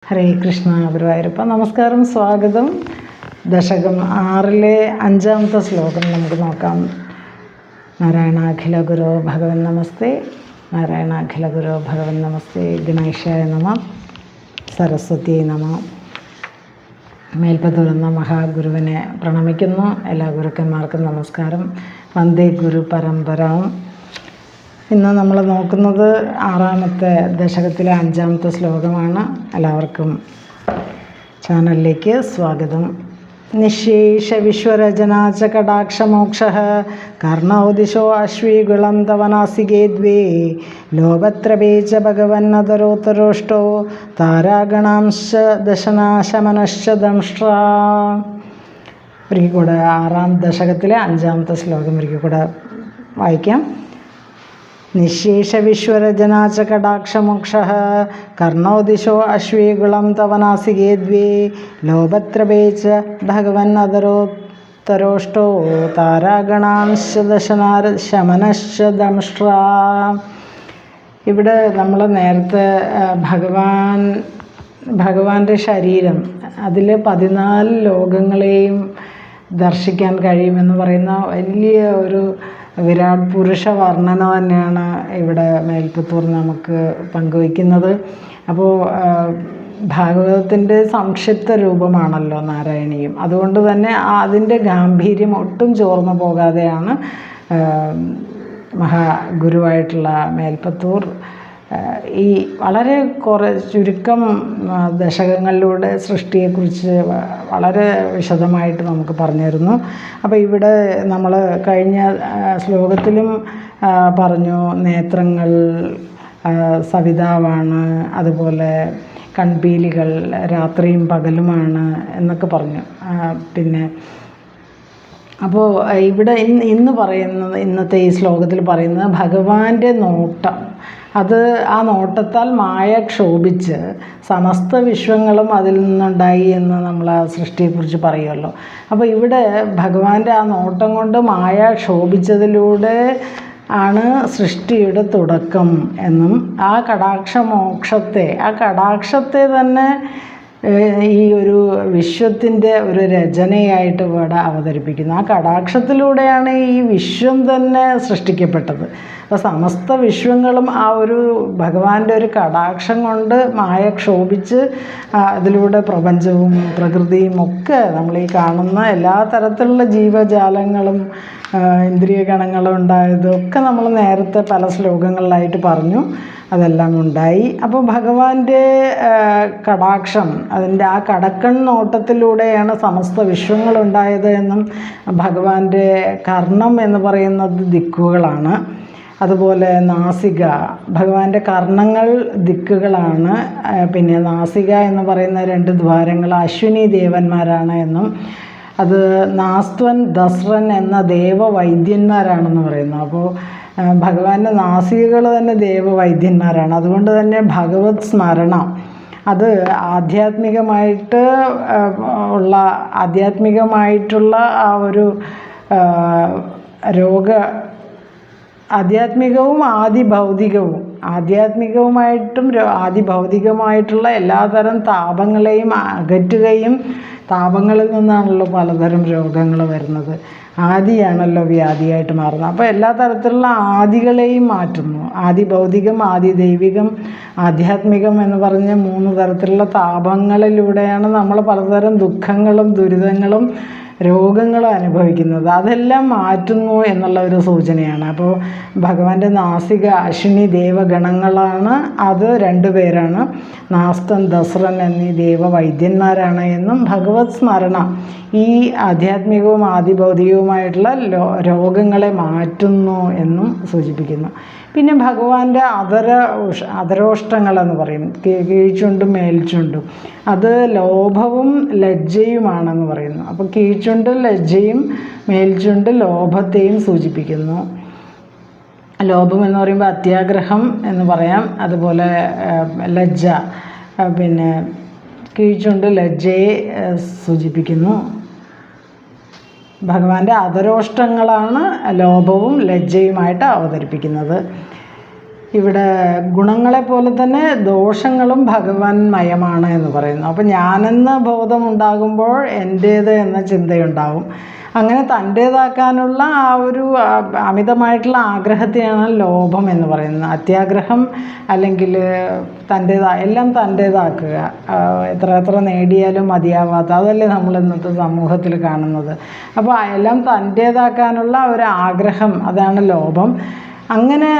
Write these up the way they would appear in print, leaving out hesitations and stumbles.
ഹരേ കൃഷ്ണ ഗുരുവായൂരപ്പ. നമസ്കാരം, സ്വാഗതം. ദശകം 6-ലെ 5-ാമത്തെ ശ്ലോകം നമുക്ക് നോക്കാം. നാരായണാഖില ഗുരോ ഭഗവൻ നമസ്തേ, നാരായണാഖില ഗുരോ ഭഗവൻ നമസ്തേ, ഗണേശായ നമ, സരസ്വതി നമ. മേൽപ്പത്തൂരെന്ന മഹാഗുരുവിനെ പ്രണമിക്കുന്നു. എല്ലാ ഗുരുക്കന്മാർക്കും നമസ്കാരം. വന്ദേ ഗുരു പരമ്പരാം. ഇന്ന് നമ്മൾ നോക്കുന്നത് 6-ാമത്തെ ദശകത്തിലെ 5-ാമത്തെ ശ്ലോകമാണ്. എല്ലാവർക്കും ചാനലിലേക്ക് സ്വാഗതം. നിശേഷ വിശ്വരചനാച കടാക്ഷമോക്ഷ കർണോദിശോ അശ്വീകുളം തവ നാസികേ ദ്വേ ലോപത്രപേ ച ഭഗവന്നതരോത്തരോഷ്ടോ താരാഗണാംശ ദശനാശമനശ്ച ദംഷ്ട്രാ. ഒരിക്കൽ കൂടെ 6-ാം ദശകത്തിലെ 5-ാമത്തെ ശ്ലോകം ഒരിക്കൽ കൂടെ വായിക്കാം. നിശേഷ വിശ്വരചനാച കടാക്ഷമോക്ഷ കർണോദിശോ അശ്വീകുളം തവ നാസികേ ദ്വേ ലോപത്രപേ ച ഭഗവന്നതരോത്തരോഷ്ടോ താരാഗണാംശ ദശനാശമനശ്ച ദംഷ്ട്രാ. ഇവിടെ നമ്മൾ നേരത്തെ ഭഗവാന്റെ ശരീരം, അതിൽ 14 ലോകങ്ങളെയും ദർശിക്കാൻ കഴിയുമെന്ന് പറയുന്ന വലിയ ഒരു വിരാട് പുരുഷ വർണ്ണന തന്നെയാണ് ഇവിടെ മേൽപ്പത്തൂർ നമുക്ക് പങ്കുവയ്ക്കുന്നത്. അപ്പോൾ ഭാഗവതത്തിൻ്റെ സംക്ഷിപ്ത രൂപമാണല്ലോ നാരായണീയം. അതുകൊണ്ട് തന്നെ അതിൻ്റെ ഗാംഭീര്യം ഒട്ടും ചോർന്നു പോകാതെയാണ് മഹാഗുരുവായിട്ടുള്ള മേൽപ്പത്തൂർ ഈ വളരെ ചുരുക്കം ദശകങ്ങളിലൂടെ സൃഷ്ടിയെക്കുറിച്ച് വളരെ വിശദമായിട്ട് നമുക്ക് പറഞ്ഞു തരുന്നു. അപ്പോൾ ഇവിടെ നമ്മൾ കഴിഞ്ഞ ശ്ലോകത്തിലും പറഞ്ഞു, നേത്രങ്ങൾ സവിതാവാണ്, അതുപോലെ കൺപീലികൾ രാത്രിയും പകലുമാണ് എന്നൊക്കെ പറഞ്ഞു. പിന്നെ അപ്പോൾ ഇവിടെ ഇന്ന് പറയുന്നത്, ഇന്നത്തെ ഈ ശ്ലോകത്തിൽ പറയുന്നത് ഭഗവാന്റെ നോട്ടം, അത് ആ നോട്ടത്താൽ മായ ക്ഷോഭിച്ച് സമസ്ത വിശ്വങ്ങളും അതിൽ നിന്നുണ്ടായി എന്ന് നമ്മൾ ആ സൃഷ്ടിയെക്കുറിച്ച് പറയുമല്ലോ. അപ്പോൾ ഇവിടെ ഭഗവാന്റെ ആ നോട്ടം കൊണ്ട് മായ ക്ഷോഭിച്ചതിലൂടെ ആണ് സൃഷ്ടിയുടെ തുടക്കം എന്നും ആ കടാക്ഷത്തെ തന്നെ ഈ ഒരു വിശ്വത്തിൻ്റെ ഒരു രചനയായിട്ട് ഇവിടെ അവതരിപ്പിക്കുന്നു. ആ കടാക്ഷത്തിലൂടെയാണ് ഈ വിശ്വം തന്നെ സൃഷ്ടിക്കപ്പെട്ടത്. അപ്പോൾ സമസ്ത വിശ്വങ്ങളും ആ ഒരു ഭഗവാന്റെ ഒരു കടാക്ഷം കൊണ്ട് മായ ക്ഷോഭിച്ച് അതിലൂടെ പ്രപഞ്ചവും പ്രകൃതിയും ഒക്കെ നമ്മൾ ഈ കാണുന്ന എല്ലാ തരത്തിലുള്ള ജീവജാലങ്ങളും ഇന്ദ്രിയ ഗണങ്ങളും ഉണ്ടായതൊക്കെ നമ്മൾ നേരത്തെ പല ശ്ലോകങ്ങളിലായിട്ട് പറഞ്ഞു. അതെല്ലാം ഉണ്ടായി. അപ്പോൾ ഭഗവാന്റെ കടാക്ഷം, അതിൻ്റെ ആ കടക്കൺ നോട്ടത്തിലൂടെയാണ് സമസ്ത വിശ്വങ്ങളുണ്ടായത് എന്നും, ഭഗവാന്റെ കർണം എന്ന് പറയുന്നത് ദിക്കുകളാണ്, അതുപോലെ നാസിക, ഭഗവാന്റെ കർണങ്ങൾ ദിക്കുകളാണ്, പിന്നെ നാസിക എന്ന് പറയുന്ന 2 ദ്വാരങ്ങൾ അശ്വിനി ദേവന്മാരാണ് എന്നും, അത് നാസ്ത്വൻ ദസ്രൻ എന്ന ദേവവൈദ്യന്മാരാണെന്ന് പറയുന്നു. അപ്പോൾ ഭഗവാന്റെ നാസികകൾ തന്നെ ദേവവൈദ്യന്മാരാണ്. അതുകൊണ്ട് തന്നെ ഭഗവത് സ്മരണ അത് ആധ്യാത്മികമായിട്ടുള്ള ആ ഒരു ആധ്യാത്മികവും ആധ്യാത്മികവുമായിട്ടും ആദിഭൗതികമായിട്ടുള്ള എല്ലാതരം താപങ്ങളെയും അകറ്റുകയും, താപങ്ങളിൽ നിന്നാണല്ലോ പലതരം രോഗങ്ങൾ വരുന്നത്. ആദിയാണല്ലോ വ്യാധിയായിട്ട് മാറുന്നത്. അപ്പോൾ എല്ലാ തരത്തിലുള്ള ആദികളെയും മാറ്റുന്നു. ആദി ഭൗതികം, ആദി ദൈവികം, ആധ്യാത്മികം എന്ന് പറഞ്ഞ് 3 തരത്തിലുള്ള താപങ്ങളിലൂടെയാണ് നമ്മൾ പലതരം ദുഃഖങ്ങളും ദുരിതങ്ങളും രോഗങ്ങളും അനുഭവിക്കുന്നത്. അതെല്ലാം മാറ്റുന്നു എന്നുള്ള ഒരു സൂചനയാണ്. അപ്പോൾ ഭഗവാന്റെ നാസിക അശ്വിനി ദേവഗണങ്ങളാണ്. അത് 2 പേരാണ്, നാസ്തൻ ദസ്രൻ എന്നീ ദേവവൈദ്യന്മാരാണ് എന്നും, ഭഗവത് സ്മരണ ഈ ആധ്യാത്മികവും ആദിഭൗതികവുമായിട്ടുള്ള രോഗങ്ങളെ മാറ്റുന്നു എന്നും സൂചിപ്പിക്കുന്നു. പിന്നെ ഭഗവാന്റെ അധരോഷ്ടങ്ങളെന്ന് പറയും, കീഴ്ചുണ്ടും മേൽചുണ്ടും, അത് ലോഭവും ലജ്ജയുമാണെന്ന് പറയുന്നു. അപ്പോൾ കീഴ്ചുണ്ട് ലജ്ജയും മേൽചുണ്ട് ലോഭത്തെയും സൂചിപ്പിക്കുന്നു. ലോഭം എന്ന് പറയുമ്പോൾ അത്യാഗ്രഹം എന്ന് പറയാം, അതുപോലെ ലജ്ജ, പിന്നെ കീഴ്ചുണ്ട് ലജ്ജയെ സൂചിപ്പിക്കുന്നു. ഭഗവാന്റെ അധരോഷ്ടങ്ങളാണ് ലോഭവും ലജ്ജയുമായിട്ട് അവതരിപ്പിക്കുന്നത്. ഇവിടെ ഗുണങ്ങളെ പോലെ തന്നെ ദോഷങ്ങളും ഭഗവാൻ മയമാണ് എന്ന് പറയുന്നു. അപ്പം ഞാനെന്ന ബോധമുണ്ടാകുമ്പോൾ എൻ്റേത് എന്ന ചിന്തയുണ്ടാവും. അങ്ങനെ തൻ്റേതാക്കാനുള്ള ആ ഒരു അമിതമായിട്ടുള്ള ആഗ്രഹത്തെയാണ് ലോഭം എന്ന് പറയുന്നത്. അത്യാഗ്രഹം അല്ലെങ്കിൽ എല്ലാം തൻ്റേതാക്കുക, എത്ര നേടിയാലും മതിയാവാത്ത, അതല്ലേ നമ്മൾ ഇന്നത്തെ സമൂഹത്തിൽ കാണുന്നത്. അപ്പോൾ എല്ലാം തൻ്റേതാക്കാനുള്ള ഒരു ആഗ്രഹം, അതാണ് ലോഭം. അങ്ങനെ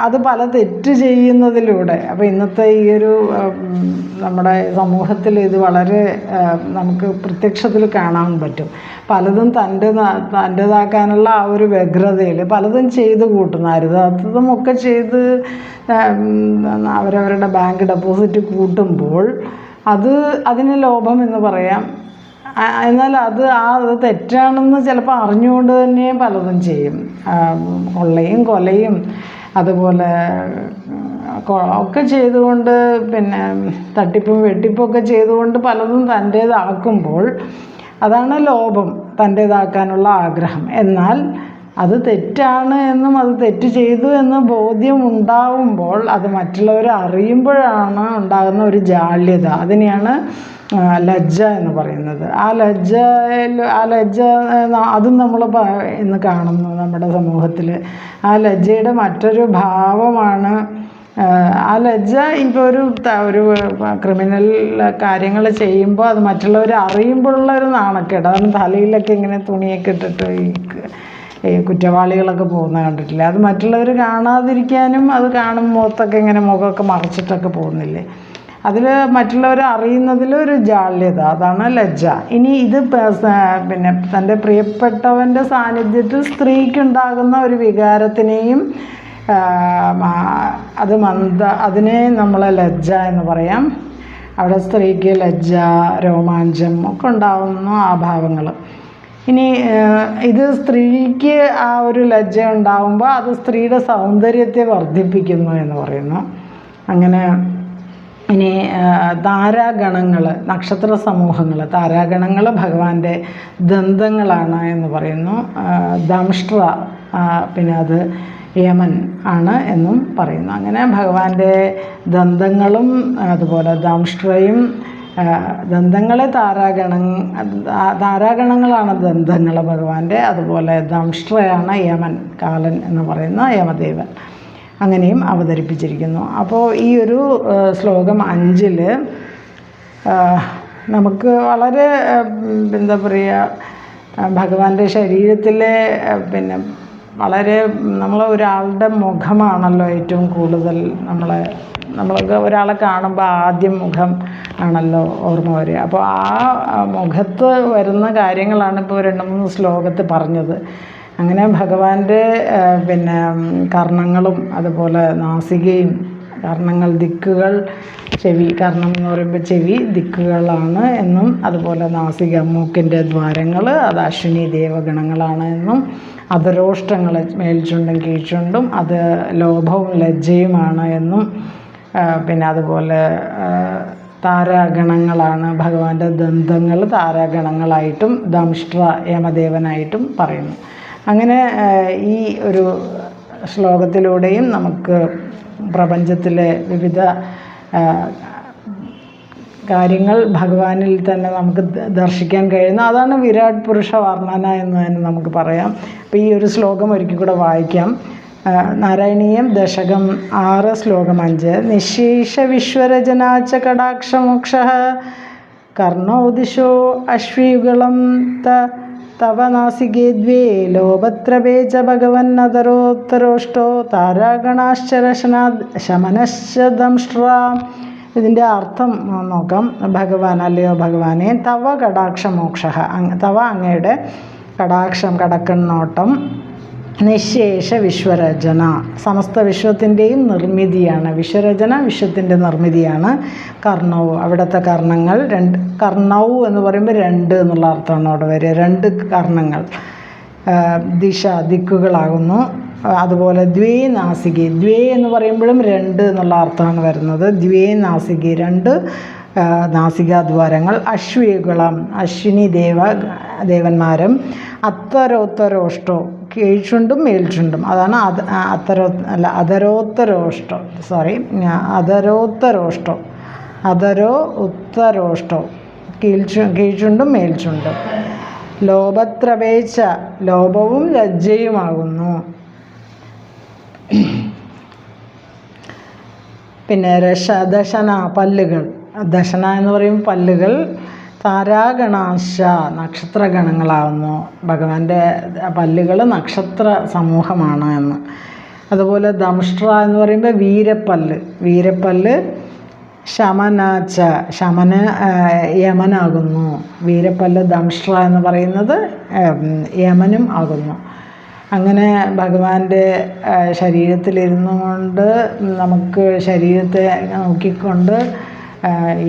അത് പല തെറ്റ് ചെയ്യുന്നതിലൂടെ, അപ്പോൾ ഇന്നത്തെ ഈ ഒരു നമ്മുടെ സമൂഹത്തിൽ ഇത് വളരെ നമുക്ക് പ്രത്യക്ഷത്തിൽ കാണാൻ പറ്റും. പലതും തൻ്റേതാക്കാനുള്ള ആ ഒരു വ്യഗ്രതയിൽ പലതും ചെയ്ത് കൂട്ടുന്ന, അരുതാത്തതുമൊക്കെ ചെയ്ത് അവരവരുടെ ബാങ്ക് ഡെപ്പോസിറ്റ് കൂട്ടുമ്പോൾ അതിന് ലോഭം എന്ന് പറയാം. എന്നാൽ അത് തെറ്റാണെന്ന് ചിലപ്പോൾ അറിഞ്ഞുകൊണ്ട് തന്നെ പലതും ചെയ്യും. കൊലയും അതുപോലെ ഒക്കെ ചെയ്തുകൊണ്ട്, പിന്നെ തട്ടിപ്പും വെട്ടിപ്പൊക്കെ ചെയ്തുകൊണ്ട് പലതും തൻ്റേതാക്കുമ്പോൾ അതാണ് ലോഭം, തൻ്റേതാക്കാനുള്ള ആഗ്രഹം. എന്നാൽ അത് തെറ്റാണ് എന്നും അത് തെറ്റ് ചെയ്തു എന്ന ബോധ്യം ഉണ്ടാവുമ്പോൾ അത് മറ്റുള്ളവർ അറിയുമ്പോഴാണ് ഉണ്ടാകുന്ന ഒരു ജാള്യത. അതിനെയാണ് ലജ്ജ എന്ന് പറയുന്നത്. ആ ലജ്ജ അതും നമ്മൾ ഇന്ന് കാണുന്നു നമ്മുടെ സമൂഹത്തിൽ. ആ ലജ്ജയുടെ മറ്റൊരു ഭാവമാണ് ആ ലജ്ജ. ഇപ്പോൾ ഒരു ക്രിമിനൽ കാര്യങ്ങൾ ചെയ്യുമ്പോൾ അത് മറ്റുള്ളവർ അറിയുമ്പോഴുള്ള ഒരു നാണക്കേട്. അതാണ് തലയിലൊക്കെ ഇങ്ങനെ തുണിയൊക്കെ ഇട്ടിട്ട് ഈ കുറ്റവാളികളൊക്കെ പോകുന്നത് കണ്ടിട്ടില്ലേ? അത് മറ്റുള്ളവർ കാണാതിരിക്കാനും അത് കാണുമ്പോൾ മുഖമൊക്കെ മറച്ചിട്ടൊക്കെ പോകുന്നില്ലേ? അതിൽ മറ്റുള്ളവർ അറിയുന്നതിലൊരു ജാള്യത, അതാണ് ലജ്ജ. ഇനി ഇത് പിന്നെ തൻ്റെ പ്രിയപ്പെട്ടവൻ്റെ സാന്നിധ്യത്തിൽ സ്ത്രീക്കുണ്ടാകുന്ന ഒരു വികാരത്തിനെയും അതിനെ നമ്മൾ ലജ്ജ എന്ന് പറയാം. അവിടെ സ്ത്രീക്ക് ലജ്ജ, രോമാഞ്ചം ഒക്കെ ഉണ്ടാകുന്നു, ആ ഭാവങ്ങൾ. ഇനി ഇത് സ്ത്രീക്ക് ആ ഒരു ലജ്ജ ഉണ്ടാകുമ്പോൾ അത് സ്ത്രീയുടെ സൗന്ദര്യത്തെ വർദ്ധിപ്പിക്കുന്നു എന്ന് പറയുന്നു. അങ്ങനെ ഇനി താരാഗണങ്ങൾ, നക്ഷത്ര സമൂഹങ്ങൾ, താരാഗണങ്ങൾ ഭഗവാന്റെ ദന്തങ്ങളാണ് എന്ന് പറയുന്നു. ദംഷ്ട്ര പിന്നെ അത് യമൻ ആണ് എന്നും പറയുന്നു. അങ്ങനെ ഭഗവാന്റെ ദന്തങ്ങളും അതുപോലെ ദംഷ്ട്രയും, ദന്തങ്ങളെ താരാഗണങ്ങളാണ് ദന്തങ്ങൾ ഭഗവാന്റെ. അതുപോലെ ദംഷ്ട്രയാണ് യമൻ, കാലൻ എന്ന് പറയുന്ന യമദേവൻ. അങ്ങനെയും അവതരിപ്പിച്ചിരിക്കുന്നു. അപ്പോൾ ഈ ഒരു ശ്ലോകം 5 നമുക്ക് വളരെ എന്താ പറയുക, ഭഗവാന്റെ ശരീരത്തിലെ പിന്നെ വളരെ ഒരാളുടെ മുഖമാണല്ലോ ഏറ്റവും കൂടുതൽ നമ്മളൊക്കെ ഒരാളെ കാണുമ്പോൾ ആദ്യം മുഖം ആണല്ലോ ഓർമ്മ വരിക. അപ്പോൾ ആ മുഖത്ത് വരുന്ന കാര്യങ്ങളാണ് ഇപ്പോൾ 2-3 ശ്ലോകത്തിൽ പറഞ്ഞത്. അങ്ങനെ ഭഗവാന്റെ പിന്നെ കർണങ്ങളും അതുപോലെ നാസികയും, കർണങ്ങൾ ദിക്കുകൾ, ചെവി, കർണം എന്ന് പറയുമ്പോൾ ചെവി ദിക്കുകളാണ് എന്നും, അതുപോലെ നാസിക മൂക്കിൻ്റെ ദ്വാരങ്ങൾ അത് അശ്വിനി ദേവഗണങ്ങളാണ് എന്നും, അധരോഷ്ടങ്ങൾ മേൽചുണ്ടും കീഴ്ചുണ്ടും അത് ലോഭവും ലജ്ജയുമാണ് എന്നും, പിന്നെ അതുപോലെ താരാഗണങ്ങളാണ് ഭഗവാന്റെ ദന്തങ്ങൾ, താരാഗണങ്ങളായിട്ടും ദംഷ്ട്ര യമദേവനായിട്ടും പറയുന്നു. അങ്ങനെ ഈ ഒരു ശ്ലോകത്തിലൂടെയും നമുക്ക് പ്രപഞ്ചത്തിലെ വിവിധ കാര്യങ്ങൾ ഭഗവാനിൽ തന്നെ നമുക്ക് ദർശിക്കാൻ കഴിയുന്നു. അതാണ് വിരാട് പുരുഷ വർണ്ണന എന്ന് തന്നെ നമുക്ക് പറയാം. അപ്പോൾ ഈ ഒരു ശ്ലോകം ഒരിക്കൽ കൂടെ വായിക്കാം. നാരായണീയം ദശകം 6 ശ്ലോകം 5. നിശേഷ വിശ്വരചനാച്ച കടാക്ഷമോക്ഷ കർണോ ദിശോ അശ്വയുഗളം തവ നാസികേ ദ്വേ ലോപത്രപേ ച ഭഗവന്നതരോത്തരോഷ്ടോ താരാഗണാശ്ചരശനശ്ച ദംഷ്ട്ര. ഇതിൻ്റെ അർത്ഥം നോക്കാം. ഭഗവാൻ, അല്ലയോ ഭഗവാനെ, തവ കടാക്ഷമോക്ഷ, തവ അങ്ങയുടെ കടാക്ഷം, കടക്കണ്ണോട്ടം, നിശേഷ വിശ്വരചന, സമസ്ത വിശ്വത്തിൻ്റെയും നിർമ്മിതിയാണ്. വിശ്വരചന വിശ്വത്തിൻ്റെ നിർമ്മിതിയാണ്. കർണവ്, അവിടുത്തെ കർണങ്ങൾ 2, കർണവ് എന്ന് പറയുമ്പോൾ 2 എന്നുള്ള അർത്ഥമാണ് അവിടെ വരിക. 2 കർണങ്ങൾ, ദിശ ദിക്കുകളാകുന്നു. അതുപോലെ ദ്വേ നാസികി, ദ്വേ എന്ന് പറയുമ്പോഴും 2 എന്നുള്ള അർത്ഥമാണ് വരുന്നത്. ദ്വേ നാസികി, 2 നാസികാദ്വാരങ്ങൾ. അശ്വയുഗളം, അശ്വിനി ദേവന്മാരും. അത്തരോത്തരോഷ്ടോ, കീഴ്ചുണ്ടും മേൽചുണ്ടും, അതാണ് അധരോത്തരോഷ്ടം, അധരോ ഉത്തരോഷ്ടം, കീഴ്ചുണ്ടും മേൽചുണ്ടും. ലോഭത്രപേച്ച, ലോഭവും ലജ്ജയുമാകുന്നു. പിന്നെ ദശന, പല്ലുകൾ. ദശന എന്ന് പറയുമ്പോൾ പല്ലുകൾ. താരാഗണാശ, നക്ഷത്രഗണങ്ങളാവുന്നു. ഭഗവാന്റെ പല്ലുകൾ നക്ഷത്ര സമൂഹമാണ് എന്ന്. അതുപോലെ ദംഷ്ട്ര എന്ന് പറയുമ്പോൾ വീരപ്പല്ല്. ശമനാച്ച, യമനാകുന്നു. വീരപ്പല്ല് ദംഷ്ട്ര എന്ന് പറയുന്നത് യമനും ആകുന്നു. അങ്ങനെ ഭഗവാന്റെ ശരീരത്തിലിരുന്നു കൊണ്ട് നമുക്ക് ശരീരത്തെ നോക്കിക്കൊണ്ട്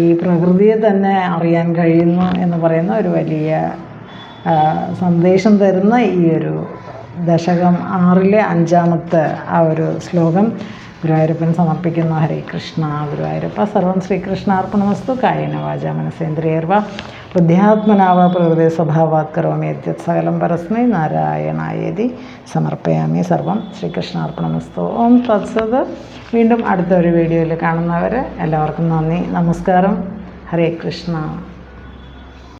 ഈ പ്രകൃതിയെ തന്നെ അറിയാൻ കഴിയുന്നു എന്ന് പറയുന്ന ഒരു വലിയ സന്ദേശം തരുന്ന ഈ ഒരു ദശകം 6-ലെ 5-ാമത്തെ ആ ഒരു ശ്ലോകം ഗുരുവായൂരപ്പൻ സമർപ്പിക്കുന്നു. ഹരേ കൃഷ്ണ. ഗുരുവായൂരപ്പ. സർവം ശ്രീകൃഷ്ണാർപ്പണമസ്തു. കായേന വാചാ മനസേന്ദ്രിയർവാ ബുദ്ധ്യാത്മനാ വാ പ്രകൃതി സ്വഭാവാത് കരോമി യദ്യത് സകലം പരസ്മൈ നാരായണായേതി സമർപ്പയാമി. സർവം ശ്രീകൃഷ്ണാർപ്പണമസ്തു. ഓം തത്സത്. വീണ്ടും അടുത്തൊരു വീഡിയോയിൽ കാണുന്നവരെ എല്ലാവർക്കും നന്ദി, നമസ്കാരം. ഹരേ കൃഷ്ണ.